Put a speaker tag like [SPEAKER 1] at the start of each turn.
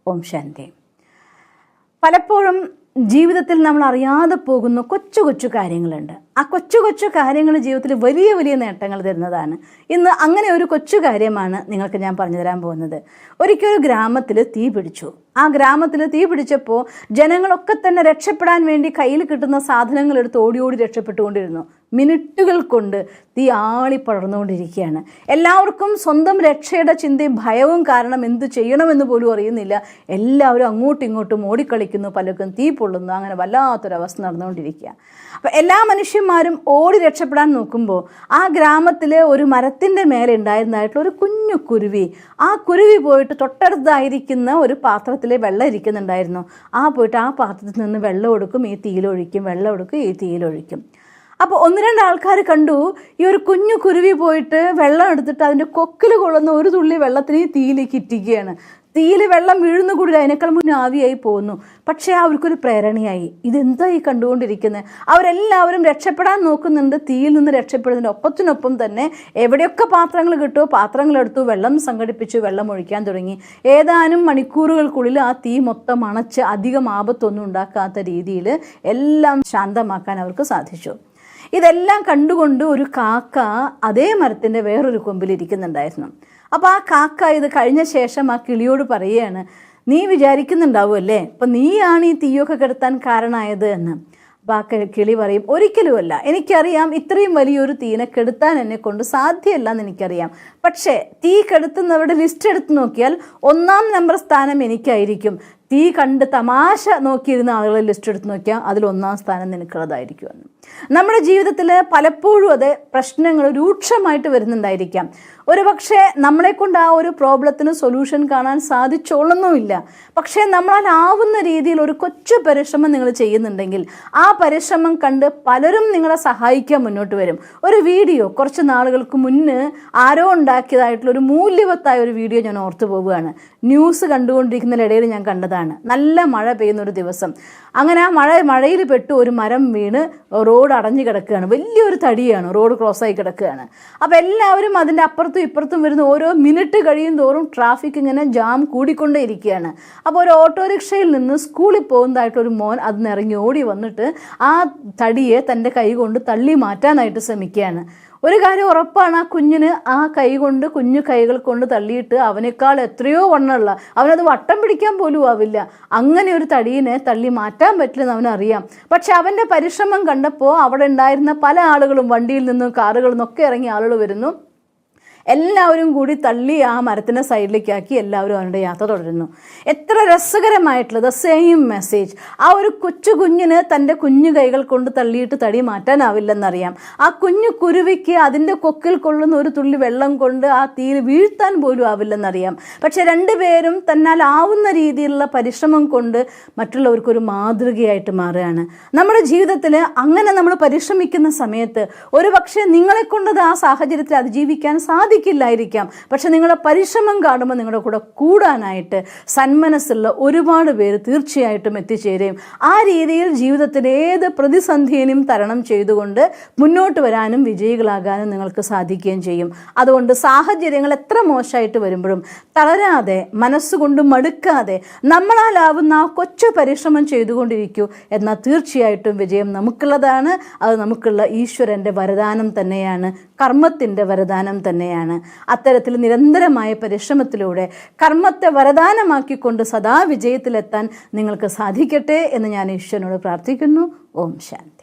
[SPEAKER 1] ഓം ശാന്തി. പലപ്പോഴും ജീവിതത്തിൽ നമ്മൾ അറിയാതെ പോകുന്ന കൊച്ചു കൊച്ചു കാര്യങ്ങളുണ്ട്. ആ കൊച്ചു കൊച്ചു കാര്യങ്ങൾ ജീവിതത്തിൽ വലിയ വലിയ നേട്ടങ്ങൾ തരുന്നതാണ്. ഇന്ന് അങ്ങനെ ഒരു കൊച്ചു കാര്യമാണ് നിങ്ങൾക്ക് ഞാൻ പറഞ്ഞു തരാൻ പോകുന്നത്. ഒരിക്കലും ഗ്രാമത്തിൽ തീ പിടിച്ചു. ആ ഗ്രാമത്തിൽ തീ പിടിച്ചപ്പോൾ ജനങ്ങളൊക്കെ തന്നെ രക്ഷപ്പെടാൻ വേണ്ടി കയ്യിൽ കിട്ടുന്ന സാധനങ്ങൾ എടുത്ത് ഓടി ഓടി രക്ഷപ്പെട്ടുകൊണ്ടിരുന്നു. മിനിറ്റുകൾ കൊണ്ട് തീ ആളി പടർന്നുകൊണ്ടിരിക്കുകയാണ്. എല്ലാവർക്കും സ്വന്തം രക്ഷയുടെ ചിന്തയും ഭയവും കാരണം എന്ത് ചെയ്യണമെന്ന് പോലും അറിയുന്നില്ല. എല്ലാവരും അങ്ങോട്ടും ഇങ്ങോട്ടും ഓടിക്കളിക്കുന്നു, പലർക്കും തീ പൊള്ളുന്നു. അങ്ങനെ വല്ലാത്തൊരവസ്ഥ നടന്നുകൊണ്ടിരിക്കുക. അപ്പം എല്ലാ മനുഷ്യന്മാരും ഓടി രക്ഷപ്പെടാൻ നോക്കുമ്പോൾ ആ ഗ്രാമത്തിൽ ഒരു മരത്തിൻ്റെ മേലെ ഉണ്ടായിരുന്നതായിട്ടുള്ള ഒരു കുഞ്ഞു കുരുവി, ആ കുരുവി പോയിട്ട് തൊട്ടടുത്തായിരിക്കുന്ന ഒരു പാത്രത്തിൽ വെള്ളം ഇരിക്കുന്നുണ്ടായിരുന്നു. പോയിട്ട് ആ പാത്രത്തിൽ നിന്ന് വെള്ളം എടുക്കും, ഈ തീയിലൊഴിക്കും, വെള്ളം എടുക്കും, ഈ തീയിലൊഴിക്കും. അപ്പോൾ ഒന്ന് രണ്ട് ആൾക്കാർ കണ്ടു, ഈ ഒരു കുഞ്ഞു കുരുവി പോയിട്ട് വെള്ളം എടുത്തിട്ട് അതിൻ്റെ കൊക്കിൽ കൊള്ളുന്ന ഒരു തുള്ളി വെള്ളത്തിന് ഈ തീയിലേക്ക് ഇറ്റിക്കുകയാണ്. തീയിൽ വെള്ളം വീഴുന്നു കൂടില്ല, അതിനേക്കാൾ മുന്നേ ആവിയായി പോകുന്നു. പക്ഷേ അവർക്കൊരു പ്രേരണയായി, ഇതെന്തായി കണ്ടുകൊണ്ടിരിക്കുന്നത്? അവരെല്ലാവരും രക്ഷപ്പെടാൻ നോക്കുന്നുണ്ട്. തീയിൽ നിന്ന് രക്ഷപ്പെടുന്നതിൻ്റെ ഒപ്പത്തിനൊപ്പം തന്നെ എവിടെയൊക്കെ പാത്രങ്ങൾ കിട്ടുമോ പാത്രങ്ങളെടുത്തു, വെള്ളം സംഘടിപ്പിച്ചു, വെള്ളം ഒഴിക്കാൻ തുടങ്ങി. ഏതാനും മണിക്കൂറുകൾക്കുള്ളിൽ ആ തീ മൊത്തം അണച്ച് അധികം ആപത്തൊന്നും ഉണ്ടാക്കാത്ത രീതിയിൽ എല്ലാം ശാന്തമാക്കാൻ അവർക്ക് സാധിച്ചു. ഇതെല്ലാം കണ്ടുകൊണ്ട് ഒരു കാക്ക അതേ മരത്തിൻ്റെ വേറൊരു കൊമ്പിലിരിക്കുന്നുണ്ടായിരുന്നു. അപ്പോൾ ആ കാക്ക ഇത് കഴിഞ്ഞ ശേഷം ആ കിളിയോട് പറയുകയാണ്, നീ വിചാരിക്കുന്നുണ്ടാവുമല്ലേ ഇപ്പം നീയാണ് ഈ തീയൊക്കെ കെടുത്താൻ കാരണമായത് എന്ന്. അപ്പോൾ ആ കിളി പറയും, ഒരിക്കലുമല്ല, എനിക്കറിയാം ഇത്രയും വലിയൊരു തീനെ കെടുത്താൻ എന്നെ കൊണ്ട് സാധ്യമല്ലെന്ന് എനിക്കറിയാം. പക്ഷേ തീ കെടുത്തുന്നവരുടെ ലിസ്റ്റ് എടുത്ത് നോക്കിയാൽ 1-ാം നമ്പർ സ്ഥാനം എനിക്കായിരിക്കും. തീ കണ്ട് തമാശ നോക്കിയിരുന്ന ആളുകളെ ലിസ്റ്റ് എടുത്ത് നോക്കിയാൽ അതിൽ 1-ാം സ്ഥാനം നിനക്കുള്ളതായിരിക്കുമെന്ന്. നമ്മുടെ ജീവിതത്തിൽ പലപ്പോഴും അത് പ്രശ്നങ്ങൾ രൂക്ഷമായിട്ട് വരുന്നുണ്ടായിരിക്കാം. ഒരു പക്ഷേ നമ്മളെക്കൊണ്ട് ആ ഒരു പ്രോബ്ലത്തിന് സൊല്യൂഷൻ കാണാൻ സാധിച്ചോളൊന്നുമില്ല. പക്ഷേ നമ്മളാലാവുന്ന രീതിയിൽ ഒരു കൊച്ചു പരിശ്രമം നിങ്ങൾ ചെയ്യുന്നുണ്ടെങ്കിൽ ആ പരിശ്രമം കണ്ട് പലരും നിങ്ങളെ സഹായിക്കാൻ മുന്നോട്ട് വരും. ഒരു വീഡിയോ കുറച്ച് നാളുകൾക്ക് മുന്നേ ആരോ ഉണ്ടാക്കിയതായിട്ടുള്ള ഒരു മൂല്യവത്തായ ഒരു വീഡിയോ ഞാൻ ഓർത്തു പോവുകയാണ്. ന്യൂസ് കണ്ടുകൊണ്ടിരിക്കുന്നതിനിടയിൽ ഞാൻ കണ്ടതാണ്. നല്ല മഴ പെയ്യുന്ന ഒരു ദിവസം. അങ്ങനെ ആ മഴയിൽ പെട്ട് ഒരു മരം വീണ് റോഡ് അടഞ്ഞു കിടക്കുകയാണ്. വലിയൊരു തടിയാണ്, റോഡ് ക്രോസായി കിടക്കുകയാണ്. അപ്പോൾ എല്ലാവരും അതിൻ്റെ അപ്പുറത്തും ഇപ്പുറത്തും വരുന്ന ഓരോ മിനിറ്റ് കഴിയും തോറും ട്രാഫിക് ഇങ്ങനെ ജാം കൂടിക്കൊണ്ടേ ഇരിക്കുകയാണ്. അപ്പോൾ ഒരു ഓട്ടോറിക്ഷയിൽ നിന്ന് സ്കൂളിൽ പോകുന്നതായിട്ടൊരു മോൻ അതിന് ഇറങ്ങി ഓടി വന്നിട്ട് ആ തടിയെ തൻ്റെ കൈ കൊണ്ട് തള്ളി മാറ്റാനായിട്ട് ശ്രമിക്കുകയാണ്. ഒരു കാര്യം ഉറപ്പാണ്, ആ കുഞ്ഞിന് ആ കൈ കൊണ്ട്, കുഞ്ഞു കൈകൾ കൊണ്ട് തള്ളിയിട്ട് അവനേക്കാൾ എത്രയോ വണ്ണമുള്ള, അവനത് വട്ടം പിടിക്കാൻ പോലും ആവില്ല. അങ്ങനെ ഒരു തടീനെ തള്ളി മാറ്റാൻ പറ്റില്ലെന്ന് അവനറിയാം. പക്ഷെ അവൻ്റെ പരിശ്രമം കണ്ടപ്പോൾ അവിടെ ഉണ്ടായിരുന്ന പല ആളുകളും, വണ്ടിയിൽ നിന്നും കാറുകളിൽ നിന്നൊക്കെ ഇറങ്ങിയ ആളുകൾ വരുന്നു. എല്ലാവരും കൂടി തള്ളി ആ മരത്തിൻ്റെ സൈഡിലേക്കാക്കി എല്ലാവരും അവരുടെ യാത്ര തുടരുന്നു. എത്ര രസകരമായിട്ടുള്ള ദ സെയിം മെസ്സേജ്. ആ ഒരു കൊച്ചു കുഞ്ഞിന് തൻ്റെ കുഞ്ഞു കൈകൾ കൊണ്ട് തള്ളിയിട്ട് തടി മാറ്റാനാവില്ലെന്നറിയാം. ആ കുഞ്ഞു കുരുവിക്ക് അതിൻ്റെ കൊക്കിൽ കൊള്ളുന്ന ഒരു തുള്ളി വെള്ളം കൊണ്ട് ആ തീയിൽ വീഴ്ത്താൻ പോലും ആവില്ലെന്നറിയാം. പക്ഷെ രണ്ടുപേരും തന്നാൽ ആവുന്ന രീതിയിലുള്ള പരിശ്രമം കൊണ്ട് മറ്റുള്ളവർക്കൊരു മാതൃകയായിട്ട് മാറുകയാണ്. നമ്മുടെ ജീവിതത്തിൽ അങ്ങനെ നമ്മൾ പരിശ്രമിക്കുന്ന സമയത്ത് ഒരു പക്ഷേ നിങ്ങളെക്കൊണ്ടത് ആ സാഹചര്യത്തിൽ അതിജീവിക്കാൻ സാധിക്കില്ലായിരിക്കാം. പക്ഷെ നിങ്ങളുടെ പരിശ്രമം കാണുമ്പോൾ നിങ്ങളുടെ കൂടെ കൂടാനായിട്ട് സന്മനസ്സുള്ള ഒരുപാട് പേര് തീർച്ചയായിട്ടും എത്തിച്ചേരും. ആ രീതിയിൽ ജീവിതത്തിൽ ഏത് പ്രതിസന്ധിയെയും തരണം ചെയ്തുകൊണ്ട് മുന്നോട്ട് വരാനും വിജയികളാകാനും നിങ്ങൾക്ക് സാധിക്കുകയും ചെയ്യും. അതുകൊണ്ട് സാഹചര്യങ്ങൾ എത്ര മോശമായിട്ട് വരുമ്പോഴും തളരാതെ, മനസ്സുകൊണ്ട് മടുക്കാതെ നമ്മളാലാവുന്ന ആ കൊച്ചു പരിശ്രമം ചെയ്തുകൊണ്ടിരിക്കൂ. എന്നാൽ തീർച്ചയായിട്ടും വിജയം നമുക്കുള്ളതാണ്. അത് നമുക്കുള്ള ഈശ്വരൻ്റെ വരദാനം തന്നെയാണ്, കർമ്മത്തിൻ്റെ വരദാനം തന്നെയാണ്. അത്തരത്തിൽ നിരന്തരമായ പരിശ്രമത്തിലൂടെ കർമ്മത്തെ വരദാനമാക്കിക്കൊണ്ട് സദാ വിജയത്തിലെത്താൻ നിങ്ങൾക്ക് സാധിക്കട്ടെ എന്ന് ഞാൻ ഈശ്വരനോട് പ്രാർത്ഥിക്കുന്നു. ഓം ശാന്തി.